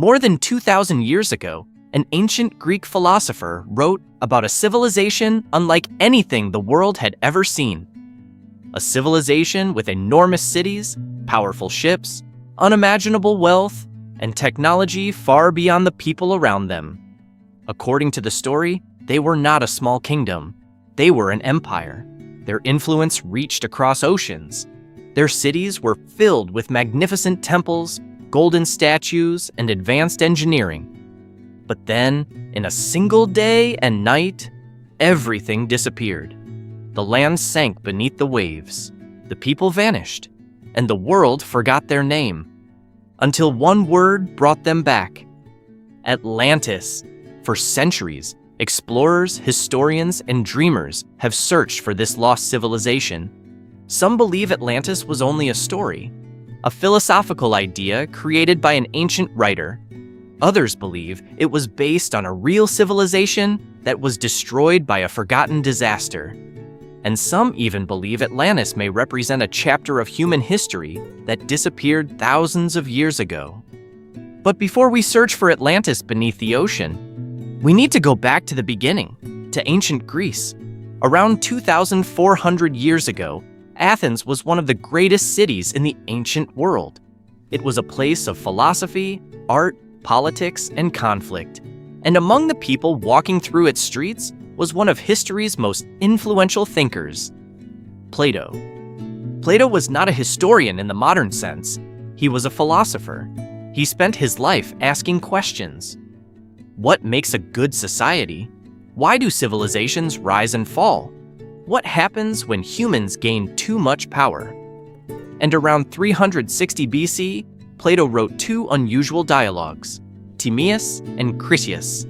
More than 2,000 years ago, an ancient Greek philosopher wrote about a civilization unlike anything the world had ever seen. A civilization with enormous cities, powerful ships, unimaginable wealth, and technology far beyond the people around them. According to the story, they were not a small kingdom. They were an empire. Their influence reached across oceans. Their cities were filled with magnificent temples, golden statues, and advanced engineering. But then, in a single day and night, everything disappeared. The land sank beneath the waves. The people vanished, and the world forgot their name. Until one word brought them back: Atlantis. For centuries, explorers, historians, and dreamers have searched for this lost civilization. Some believe Atlantis was only a story, a philosophical idea created by an ancient writer. Others believe it was based on a real civilization that was destroyed by a forgotten disaster. And some even believe Atlantis may represent a chapter of human history that disappeared thousands of years ago. But before we search for Atlantis beneath the ocean, we need to go back to the beginning, to ancient Greece. Around 2,400 years ago, Athens was one of the greatest cities in the ancient world. It was a place of philosophy, art, politics, and conflict. And among the people walking through its streets was one of history's most influential thinkers, Plato. Plato was not a historian in the modern sense. He was a philosopher. He spent his life asking questions. What makes a good society? Why do civilizations rise and fall? What happens when humans gain too much power? And around 360 BC, Plato wrote two unusual dialogues, Timaeus and Critias.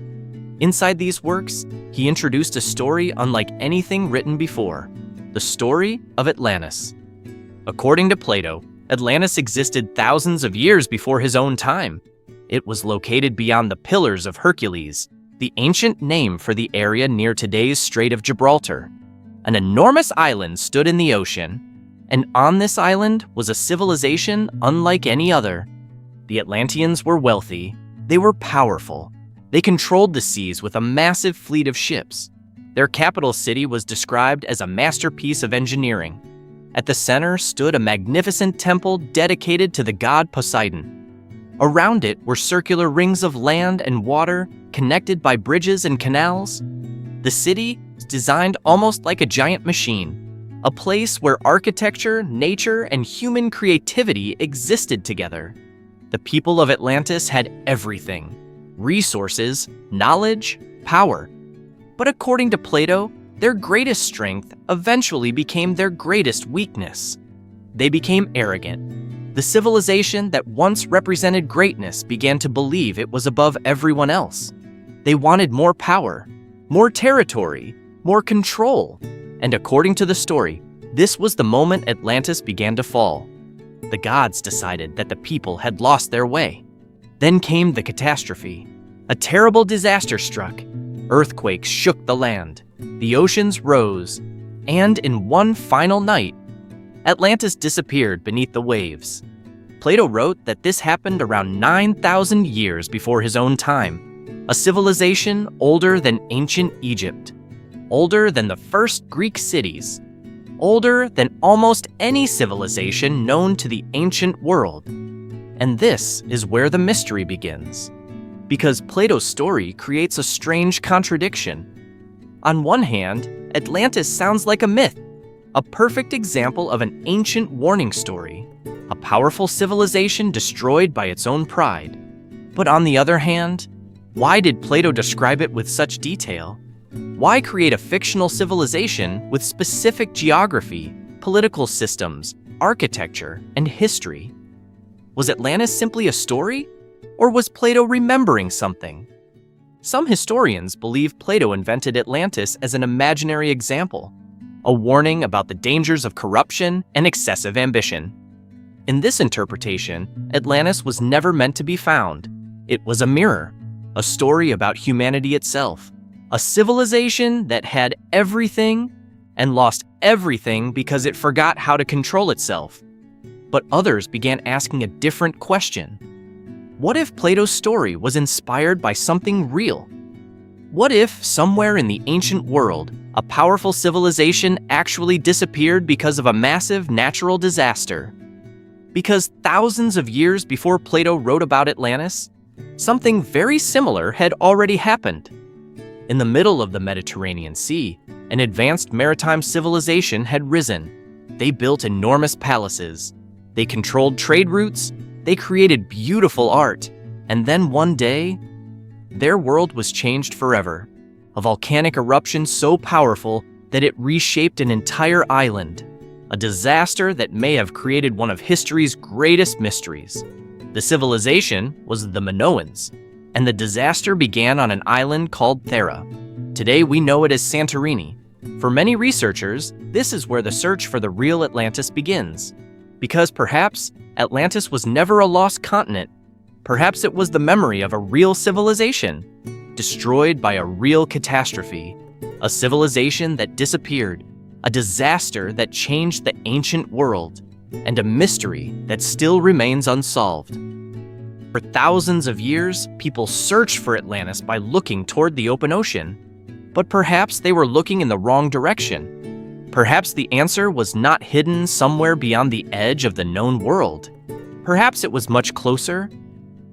Inside these works, he introduced a story unlike anything written before, the story of Atlantis. According to Plato, Atlantis existed thousands of years before his own time. It was located beyond the Pillars of Hercules, the ancient name for the area near today's Strait of Gibraltar. An enormous island stood in the ocean, and on this island was a civilization unlike any other. The Atlanteans were wealthy. They were powerful. They controlled the seas with a massive fleet of ships. Their capital city was described as a masterpiece of engineering. At the center stood a magnificent temple dedicated to the god Poseidon. Around it were circular rings of land and water connected by bridges and canals. The city was designed almost like a giant machine, a place where architecture, nature, and human creativity existed together. The people of Atlantis had everything: resources, knowledge, power. But according to Plato, their greatest strength eventually became their greatest weakness. They became arrogant. The civilization that once represented greatness began to believe it was above everyone else. They wanted more power, more territory, more control. And according to the story, this was the moment Atlantis began to fall. The gods decided that the people had lost their way. Then came the catastrophe. A terrible disaster struck. Earthquakes shook the land. The oceans rose. And in one final night, Atlantis disappeared beneath the waves. Plato wrote that this happened around 9,000 years before his own time, a civilization older than ancient Egypt, older than the first Greek cities, older than almost any civilization known to the ancient world. And this is where the mystery begins, because Plato's story creates a strange contradiction. On one hand, Atlantis sounds like a myth, a perfect example of an ancient warning story, a powerful civilization destroyed by its own pride. But on the other hand, why did Plato describe it with such detail? Why create a fictional civilization with specific geography, political systems, architecture, and history? Was Atlantis simply a story, or was Plato remembering something? Some historians believe Plato invented Atlantis as an imaginary example, a warning about the dangers of corruption and excessive ambition. In this interpretation, Atlantis was never meant to be found. It was a mirror, a story about humanity itself, a civilization that had everything and lost everything because it forgot how to control itself. But others began asking a different question. What if Plato's story was inspired by something real? What if, somewhere in the ancient world, a powerful civilization actually disappeared because of a massive natural disaster? Because thousands of years before Plato wrote about Atlantis, something very similar had already happened. In the middle of the Mediterranean Sea, an advanced maritime civilization had risen. They built enormous palaces. They controlled trade routes. They created beautiful art. And then one day, their world was changed forever. A volcanic eruption so powerful that it reshaped an entire island. A disaster that may have created one of history's greatest mysteries. The civilization was the Minoans, and the disaster began on an island called Thera. Today we know it as Santorini. For many researchers, this is where the search for the real Atlantis begins. Because perhaps Atlantis was never a lost continent. Perhaps it was the memory of a real civilization, destroyed by a real catastrophe. A civilization that disappeared, a disaster that changed the ancient world, and a mystery that still remains unsolved. For thousands of years, people searched for Atlantis by looking toward the open ocean. But perhaps they were looking in the wrong direction. Perhaps the answer was not hidden somewhere beyond the edge of the known world. Perhaps it was much closer.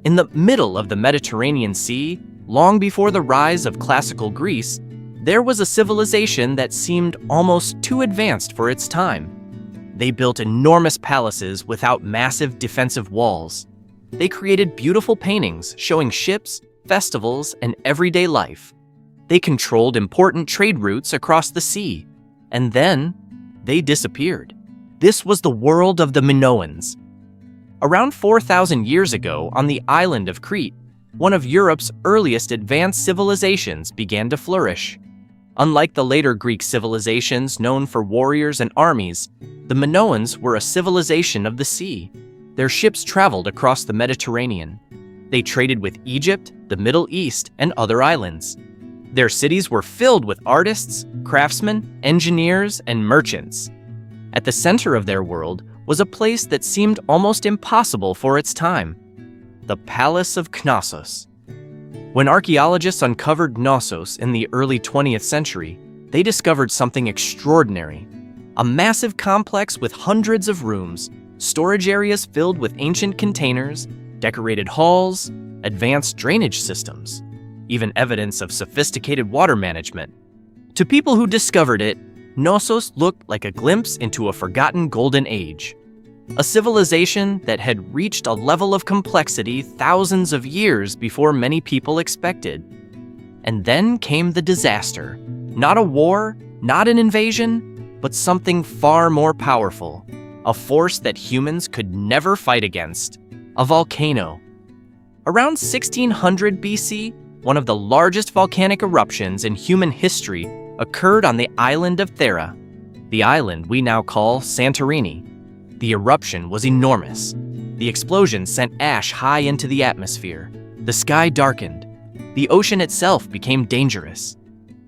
In the middle of the Mediterranean Sea, long before the rise of classical Greece, there was a civilization that seemed almost too advanced for its time. They built enormous palaces without massive defensive walls. They created beautiful paintings showing ships, festivals, and everyday life. They controlled important trade routes across the sea. And then, they disappeared. This was the world of the Minoans. Around 4,000 years ago, on the island of Crete, one of Europe's earliest advanced civilizations began to flourish. Unlike the later Greek civilizations known for warriors and armies, the Minoans were a civilization of the sea. Their ships traveled across the Mediterranean. They traded with Egypt, the Middle East, and other islands. Their cities were filled with artists, craftsmen, engineers, and merchants. At the center of their world was a place that seemed almost impossible for its time: the Palace of Knossos. When archaeologists uncovered Knossos in the early 20th century, they discovered something extraordinary: a massive complex with hundreds of rooms, storage areas filled with ancient containers, decorated halls, advanced drainage systems, even evidence of sophisticated water management. To people who discovered it, Knossos looked like a glimpse into a forgotten golden age, a civilization that had reached a level of complexity thousands of years before many people expected. And then came the disaster. Not a war, not an invasion, but something far more powerful, a force that humans could never fight against: a volcano. Around 1600 BC, one of the largest volcanic eruptions in human history occurred on the island of Thera, the island we now call Santorini. The eruption was enormous. The explosion sent ash high into the atmosphere. The sky darkened. The ocean itself became dangerous.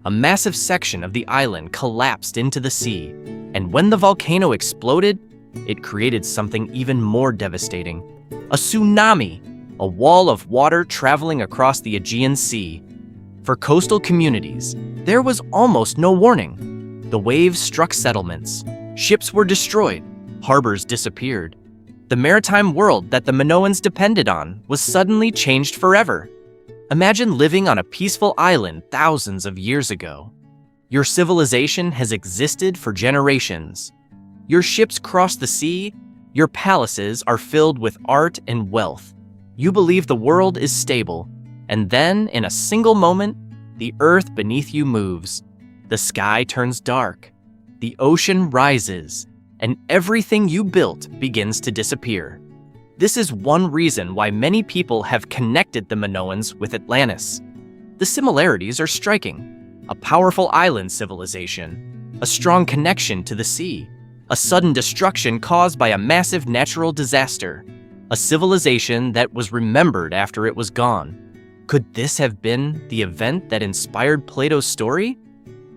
A massive section of the island collapsed into the sea, and when the volcano exploded, it created something even more devastating: a tsunami, a wall of water traveling across the Aegean Sea. For coastal communities, there was almost no warning. The waves struck settlements. Ships were destroyed. Harbors disappeared. The maritime world that the Minoans depended on was suddenly changed forever. Imagine living on a peaceful island thousands of years ago. Your civilization has existed for generations. Your ships cross the sea. Your palaces are filled with art and wealth. You believe the world is stable. And then, in a single moment, the earth beneath you moves. The sky turns dark. The ocean rises. And everything you built begins to disappear. This is one reason why many people have connected the Minoans with Atlantis. The similarities are striking: a powerful island civilization, a strong connection to the sea, a sudden destruction caused by a massive natural disaster, a civilization that was remembered after it was gone. Could this have been the event that inspired Plato's story?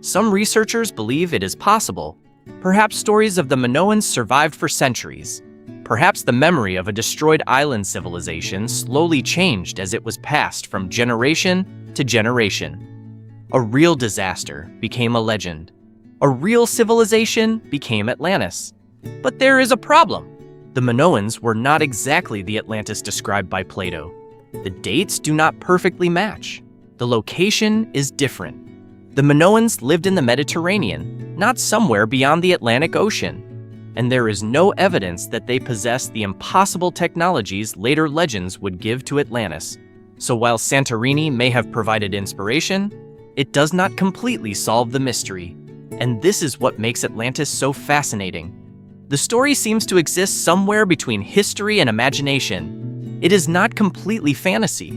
Some researchers believe it is possible. Perhaps stories of the Minoans survived for centuries. Perhaps the memory of a destroyed island civilization slowly changed as it was passed from generation to generation. A real disaster became a legend. A real civilization became Atlantis. But there is a problem. The Minoans were not exactly the Atlantis described by Plato. The dates do not perfectly match. The location is different. The Minoans lived in the Mediterranean, not somewhere beyond the Atlantic Ocean. And there is no evidence that they possessed the impossible technologies later legends would give to Atlantis. So while Santorini may have provided inspiration, it does not completely solve the mystery. And this is what makes Atlantis so fascinating. The story seems to exist somewhere between history and imagination. It is not completely fantasy,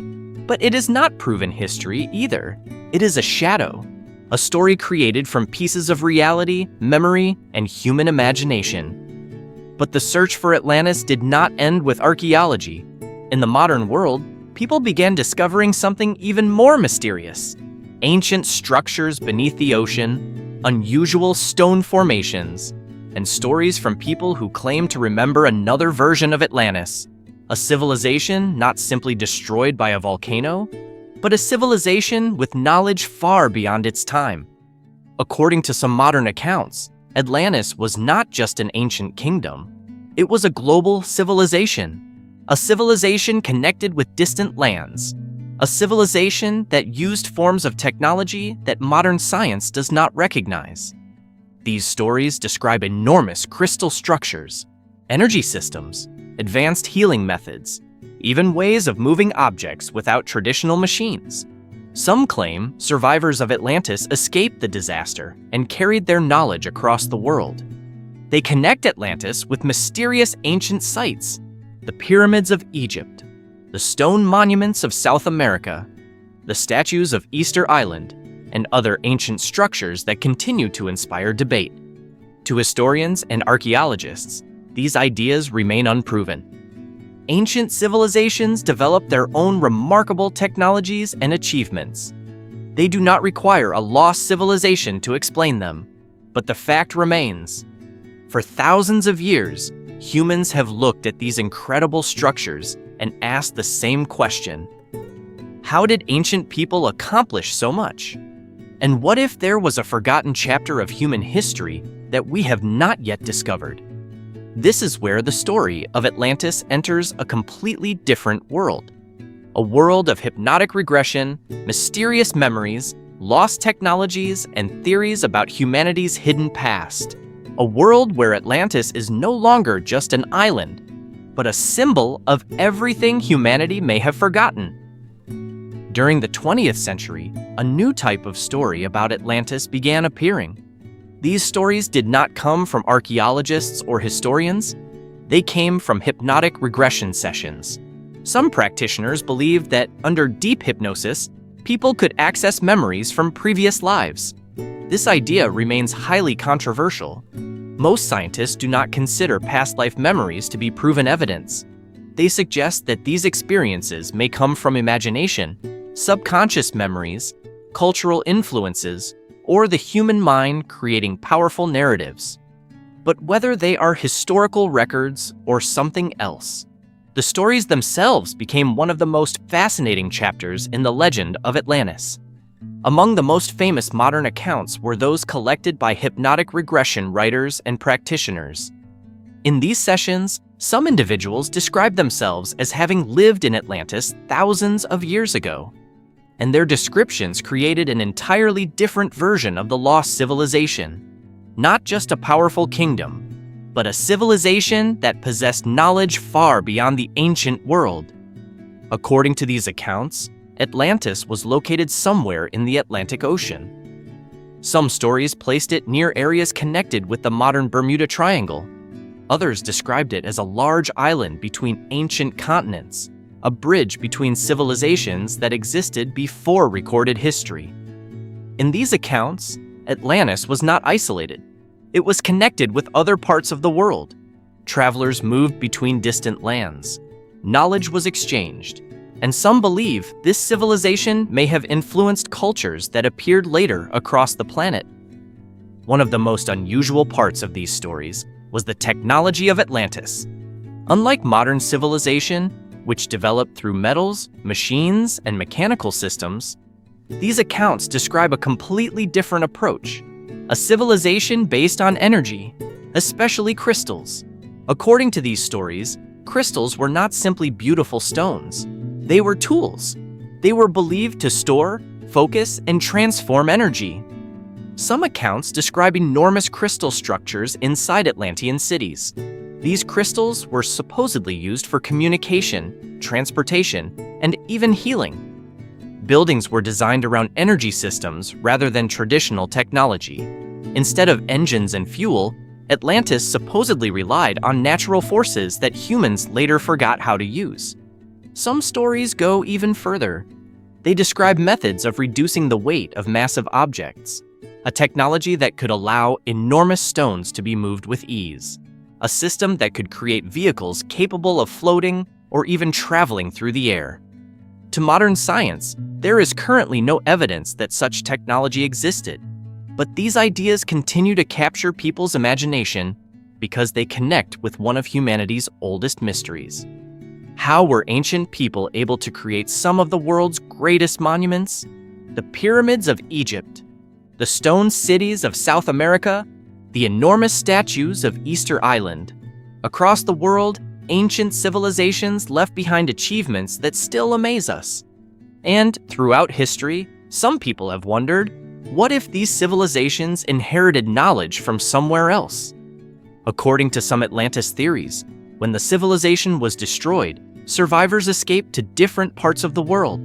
but it is not proven history either. It is a shadow. A story created from pieces of reality, memory, and human imagination. But the search for Atlantis did not end with archaeology. In the modern world, people began discovering something even more mysterious. Ancient structures beneath the ocean, unusual stone formations, and stories from people who claim to remember another version of Atlantis. A civilization not simply destroyed by a volcano, but a civilization with knowledge far beyond its time. According to some modern accounts, Atlantis was not just an ancient kingdom. It was a global civilization. A civilization connected with distant lands. A civilization that used forms of technology that modern science does not recognize. These stories describe enormous crystal structures, energy systems, advanced healing methods, even ways of moving objects without traditional machines. Some claim survivors of Atlantis escaped the disaster and carried their knowledge across the world. They connect Atlantis with mysterious ancient sites, the pyramids of Egypt, the stone monuments of South America, the statues of Easter Island, and other ancient structures that continue to inspire debate. To historians and archaeologists, these ideas remain unproven. Ancient civilizations developed their own remarkable technologies and achievements. They do not require a lost civilization to explain them, but the fact remains. For thousands of years, humans have looked at these incredible structures and asked the same question. How did ancient people accomplish so much? And what if there was a forgotten chapter of human history that we have not yet discovered? This is where the story of Atlantis enters a completely different world. A world of hypnotic regression, mysterious memories, lost technologies, and theories about humanity's hidden past. A world where Atlantis is no longer just an island, but a symbol of everything humanity may have forgotten. During the 20th century, a new type of story about Atlantis began appearing. These stories did not come from archaeologists or historians. They came from hypnotic regression sessions. Some practitioners believed that under deep hypnosis, people could access memories from previous lives. This idea remains highly controversial. Most scientists do not consider past life memories to be proven evidence. They suggest that these experiences may come from imagination, subconscious memories, cultural influences, or the human mind creating powerful narratives. But whether they are historical records or something else, the stories themselves became one of the most fascinating chapters in the legend of Atlantis. Among the most famous modern accounts were those collected by hypnotic regression writers and practitioners. In these sessions, some individuals described themselves as having lived in Atlantis thousands of years ago. And their descriptions created an entirely different version of the lost civilization. Not just a powerful kingdom, but a civilization that possessed knowledge far beyond the ancient world. According to these accounts, Atlantis was located somewhere in the Atlantic Ocean. Some stories placed it near areas connected with the modern Bermuda Triangle. Others described it as a large island between ancient continents, a bridge between civilizations that existed before recorded history. In these accounts, Atlantis was not isolated. It was connected with other parts of the world. Travelers moved between distant lands. Knowledge was exchanged, and some believe this civilization may have influenced cultures that appeared later across the planet. One of the most unusual parts of these stories was the technology of Atlantis. Unlike modern civilization, which developed through metals, machines, and mechanical systems, these accounts describe a completely different approach, a civilization based on energy, especially crystals. According to these stories, crystals were not simply beautiful stones. They were tools. They were believed to store, focus, and transform energy. Some accounts describe enormous crystal structures inside Atlantean cities. These crystals were supposedly used for communication, transportation, and even healing. Buildings were designed around energy systems rather than traditional technology. Instead of engines and fuel, Atlantis supposedly relied on natural forces that humans later forgot how to use. Some stories go even further. They describe methods of reducing the weight of massive objects, a technology that could allow enormous stones to be moved with ease, a system that could create vehicles capable of floating or even traveling through the air. To modern science, there is currently no evidence that such technology existed, but these ideas continue to capture people's imagination because they connect with one of humanity's oldest mysteries. How were ancient people able to create some of the world's greatest monuments? The pyramids of Egypt, the stone cities of South America, the enormous statues of Easter Island. Across the world, ancient civilizations left behind achievements that still amaze us. And throughout history, some people have wondered, what if these civilizations inherited knowledge from somewhere else? According to some Atlantis theories, when the civilization was destroyed, survivors escaped to different parts of the world.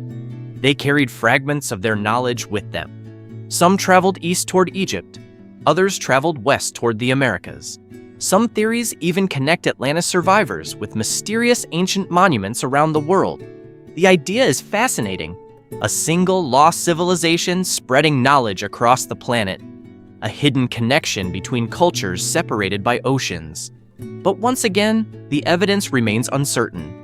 They carried fragments of their knowledge with them. Some traveled east toward Egypt, others traveled west toward the Americas. Some theories even connect Atlantis survivors with mysterious ancient monuments around the world. The idea is fascinating. A single lost civilization spreading knowledge across the planet. A hidden connection between cultures separated by oceans. But once again, the evidence remains uncertain.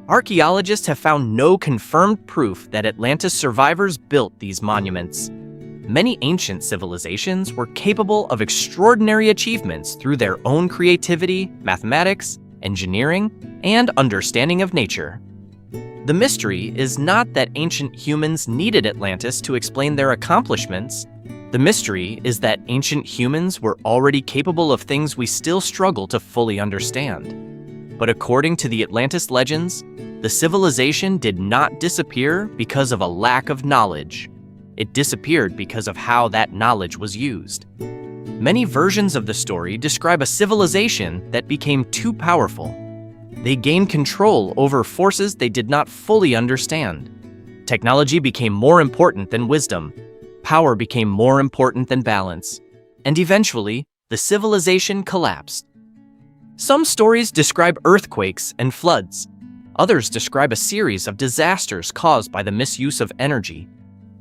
Archaeologists have found no confirmed proof that Atlantis survivors built these monuments. Many ancient civilizations were capable of extraordinary achievements through their own creativity, mathematics, engineering, and understanding of nature. The mystery is not that ancient humans needed Atlantis to explain their accomplishments. The mystery is that ancient humans were already capable of things we still struggle to fully understand. But according to the Atlantis legends, the civilization did not disappear because of a lack of knowledge. It disappeared because of how that knowledge was used. Many versions of the story describe a civilization that became too powerful. They gained control over forces they did not fully understand. Technology became more important than wisdom. Power became more important than balance. And eventually, the civilization collapsed. Some stories describe earthquakes and floods. Others describe a series of disasters caused by the misuse of energy.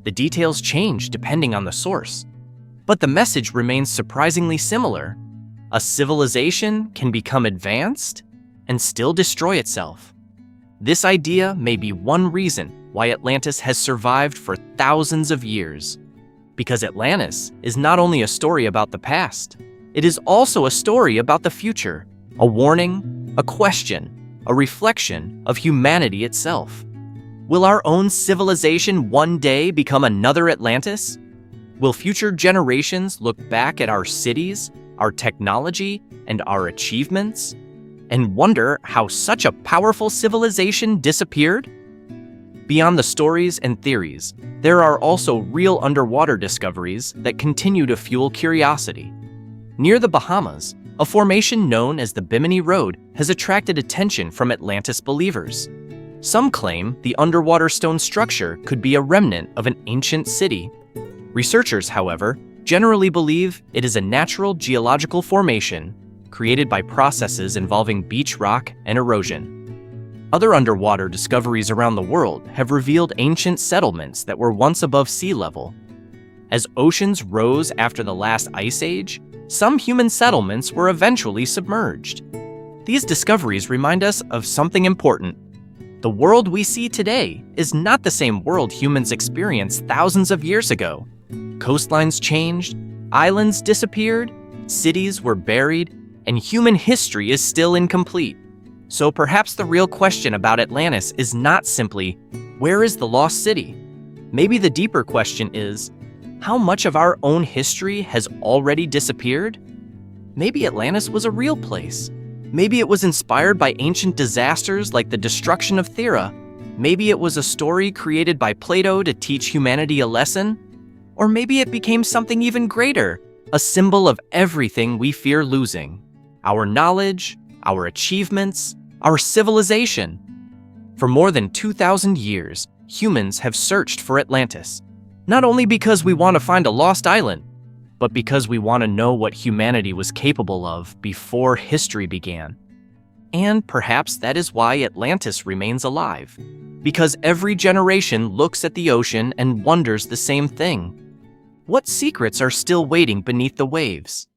The details change depending on the source. But the message remains surprisingly similar. A civilization can become advanced and still destroy itself. This idea may be one reason why Atlantis has survived for thousands of years. Because Atlantis is not only a story about the past, it is also a story about the future, a warning, a question, a reflection of humanity itself. Will our own civilization one day become another Atlantis? Will future generations look back at our cities, our technology, and our achievements, and wonder how such a powerful civilization disappeared? Beyond the stories and theories, there are also real underwater discoveries that continue to fuel curiosity. Near the Bahamas, a formation known as the Bimini Road has attracted attention from Atlantis believers. Some claim the underwater stone structure could be a remnant of an ancient city. Researchers, however, generally believe it is a natural geological formation created by processes involving beach rock and erosion. Other underwater discoveries around the world have revealed ancient settlements that were once above sea level. As oceans rose after the last ice age, some human settlements were eventually submerged. These discoveries remind us of something important. The world we see today is not the same world humans experienced thousands of years ago. Coastlines changed, islands disappeared, cities were buried, and human history is still incomplete. So perhaps the real question about Atlantis is not simply, where is the lost city? Maybe the deeper question is, how much of our own history has already disappeared? Maybe Atlantis was a real place. Maybe it was inspired by ancient disasters like the destruction of Thera. Maybe it was a story created by Plato to teach humanity a lesson. Or maybe it became something even greater, a symbol of everything we fear losing. Our knowledge, our achievements, our civilization. For more than 2,000 years, humans have searched for Atlantis. Not only because we want to find a lost island, but because we want to know what humanity was capable of before history began. And perhaps that is why Atlantis remains alive. Because every generation looks at the ocean and wonders the same thing. What secrets are still waiting beneath the waves?